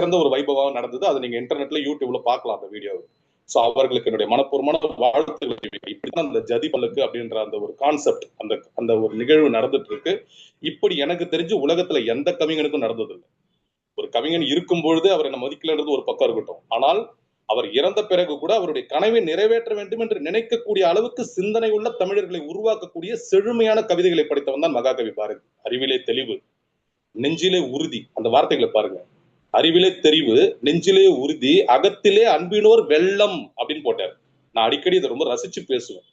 சிறந்த ஒரு வைபவம் நடந்தது. அதை நீங்க இன்டர்நெட்ல யூடியூப்ல பார்க்கலாம் அந்த வீடியோ. சோ அவர்களுக்கு என்னுடைய மனப்பூர்வமான வாழ்த்துக்கள். இப்படிதான் அந்த ஜதி பல்லுக்கு அப்படின்ற அந்த ஒரு கான்செப்ட், அந்த அந்த ஒரு நிகழ்வு நடந்துட்டு இருக்கு. இப்படி எனக்கு தெரிஞ்சு உலகத்துல எந்த கவிஞனுக்கும் நடந்தது இல்லை. ஒரு கவிஞன் இருக்கும் பொழுது அவரை நம்ம மதிக்கலன்றது ஒரு பக்கம் இருக்கட்டும், ஆனால் அவர் இறந்த பிறகு கூட அவருடைய கனவை நிறைவேற்ற வேண்டும் என்று நினைக்கக்கூடிய அளவுக்கு சிந்தனை உள்ள தமிழர்களை உருவாக்கக்கூடிய செழுமையான கவிதைகளை படைத்தவன் தான் மகாகவி பாரதி. அறிவிலே தெளிவு, நெஞ்சிலே உறுதி, அந்த வார்த்தைகளை பாருங்க. அறிவிலே தெரிவு, நெஞ்சிலே உறுதி, அகத்திலே அன்பினோர் வெள்ளம் அப்படின்னு போட்டார். நான் அடிக்கடி இதை ரொம்ப ரசிச்சு பேசுவேன்.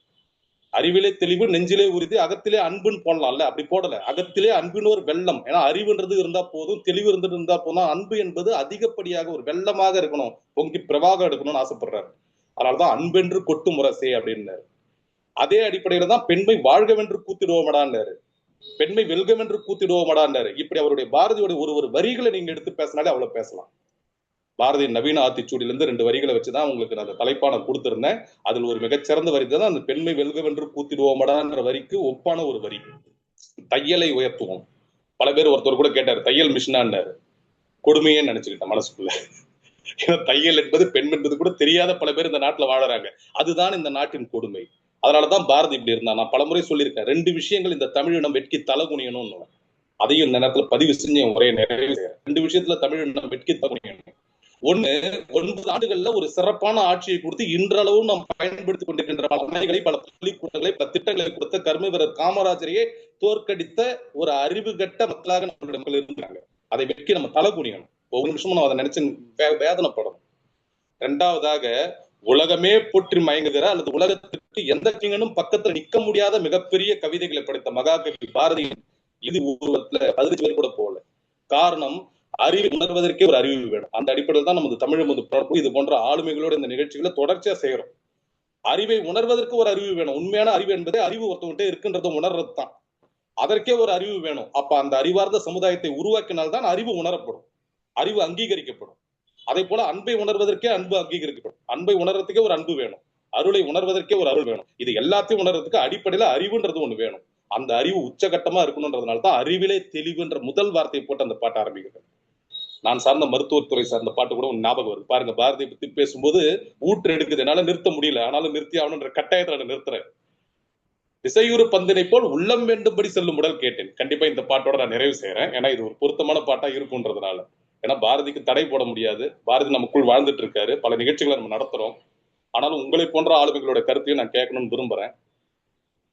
அறிவிலே தெளிவு, நெஞ்சிலே உறுதி, அகத்திலே அன்புன்னு போடலாம்ல, அப்படி போடல. அகத்திலே அன்பினோர் வெள்ளம். ஏன்னா அறிவுன்றது இருந்தா போதும், தெளிவு இருந்துட்டு இருந்தா போதும். அன்பு என்பது அதிகப்படியாக ஒரு வெள்ளமாக இருக்கணும், பொங்கி பிரவாகம் எடுக்கணும்னு ஆசைப்படுறாரு. அதனாலதான் அன்பென்று கொட்டு முரசே அப்படின்னாரு. அதே அடிப்படையில தான் பெண்மை வாழ்கவென்று கூத்திடுவோமடான்னாரு, பெண்மை வெல்கவென்று கூத்திடுவோமடான்னாரு. இப்படி அவருடைய பாரதியோட ஒரு ஒரு வரிகளை நீங்க எடுத்து பேசினாலே அவ்வளவு பேசலாம். பாரதி நவீன ஆத்திச்சூடியிலிருந்து 2 வரிகளை வச்சுதான் உங்களுக்கு நான் அந்த தலைப்பான கொடுத்திருந்தேன். அதில் ஒரு மிகச்சிறந்த வரி தான் அந்த பெண்மை வெல்கவென்று கூத்திடுவோமடான்ற வரிக்கு ஒப்பான ஒரு வரி. தையலை உயர்த்துவோம். பல பேர் ஒருத்தர் கூட கேட்டார், தையல் மிஷினான்னாரு. கொடுமையே நினைச்சுக்கிட்டேன் மனசுக்குள்ள. ஏன்னா தையல் என்பது பெண் என்பது கூட தெரியாத பல பேர் இந்த நாட்டுல வாழறாங்க. அதுதான் இந்த நாட்டின் கொடுமை. அதனாலதான் பாரதி இப்படி இருந்தா. நான் பலமுறை சொல்லியிருக்கேன், 2 விஷயங்கள் இந்த தமிழினம் வெட்கி தலை குனியணும்னு. அதையும் இந்த நேரத்துல பதிவு செஞ்சு ஒரே நிறைவு செய்யறேன். 2 விஷயத்துல தமிழினம் வெட்கி தலை குனியணும். ஒண்ணு, 9 ஆண்டுகள்ல ஒரு சிறப்பான ஆட்சியை கொடுத்து இன்றளவும் நாம் பயன்படுத்திக் கொண்டிருக்கின்ற பல அணைகளை, பல பள்ளிக்கூடங்களை, பல திட்டங்களை கொடுத்த கர்ம வீரர் காமராஜரையே தோற்கடித்த ஒரு அறிவு கட்ட மக்களாக நம்மளுடைய மக்கள் இருந்தாங்க. அதை வெட்கி நம்ம தலை குனியணும். ஒவ்வொரு நிமிஷமும் நம்ம அதை நினைச்சு வேதனைப்படணும். 2வதாக, உலகமே போற்றி மயங்குகிற அல்லது உலகத்துக்கு எந்த கவிஞனும் பக்கத்துல நிக்க முடியாத மிகப்பெரிய கவிதைகளை படைத்த மகாகவி பாரதியின் இது உருவத்துல 15 பேர் கூட போகல. காரணம், அறிவை உணர்வதற்கே ஒரு அறிவு வேணும். அந்த அடிப்படையில் தான் நமது தமிழ் இது போன்ற ஆளுமைகளோட இந்த நிகழ்ச்சிகளை தொடர்ச்சியா செய்யறோம். அறிவை உணர்வதற்கு ஒரு அறிவு வேணும். உண்மையான அறிவு என்பதே அறிவு ஒருத்தவங்கிட்ட இருக்குன்றத உணர்றது தான். அதற்கே ஒரு அறிவு வேணும். அப்ப அந்த அறிவார்ந்த சமுதாயத்தை உருவாக்கினால்தான் அறிவு உணரப்படும், அறிவு அங்கீகரிக்கப்படும். அதே போல அன்பை உணர்வதற்கே அன்பு அங்கீகரிக்கப்படும். அன்பை உணர்றதுக்கே ஒரு அன்பு வேணும், அருளை உணர்வதற்கே ஒரு அருள் வேணும். இது எல்லாத்தையும் உணர்றதுக்கு அடிப்படையில அறிவுன்றது ஒண்ணு வேணும். அந்த அறிவு உச்சகட்டமா இருக்கணும்ன்றதுனால தான் அறிவிலே தெளிவுன்ற முதல் வார்த்தையை போட்டு அந்த பாட்டு ஆரம்பிக்கிறது. நான் சார்ந்த மருத்துவத்துறை சார்ந்த பாட்டு கூட ஞாபகம் வருது பாருங்க. பாரதியை பத்தி பேசும்போது ஊற்று எடுக்குது, என்னால நிறுத்த முடியல, ஆனாலும் நிறுத்தி ஆகணும்ன்ற கட்டாயத்துல நான் நிறுத்துறேன். திசையுறு பந்தினை போல் உள்ளம் வேண்டும்படி செல்லும் உடல் கேட்டேன். கண்டிப்பா இந்த பாட்டோட நான் நிறைவு செய்யறேன். ஏன்னா இது ஒரு பொருத்தமான பாட்டா இருக்கும்ன்றதுனால. ஏன்னா பாரதிக்கு தடை போட முடியாது. பாரதி நமக்குள் வாழ்ந்துட்டு இருக்காரு. பல நிகழ்ச்சிகளை நம்ம நடத்துறோம். ஆனாலும் உங்களை போன்ற ஆளுமைகளோட கருத்தையும் நான் கேட்கணும்னு விரும்புறேன்.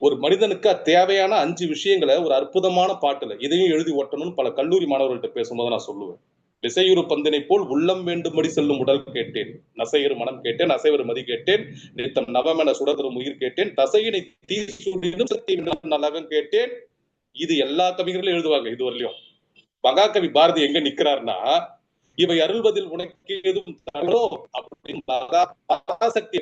ஒரு மனிதனுக்கு தேவையான 5 விஷயங்களை ஒரு அற்புதமான பாட்டுல இதையும் எழுதி ஓட்டணும்னு பல கல்லூரி மாணவர்கள்ட்ட பேசும்போது நான் சொல்லுவேன். திசையுறு பந்தினை போல் உள்ளம் வேண்டும்படி செல்லும் உடல் கேட்டேன், நசையறு மனம் கேட்டேன், அசைவரு மதி கேட்டேன், நித்தம் நவமென சுடதரும் உயிர் கேட்டேன், தசையினை தீசுடினும் சக்தி நலகம் கேட்டேன். இது எல்லா கவிஞர்களும் எழுதுவாங்க இதுவரையிலும். மகாகவி பாரதி எங்க நிக்கிறார்னா, இவை அருள்வதில் உனக்கு எதுவும் அப்படின்னு பராசக்தி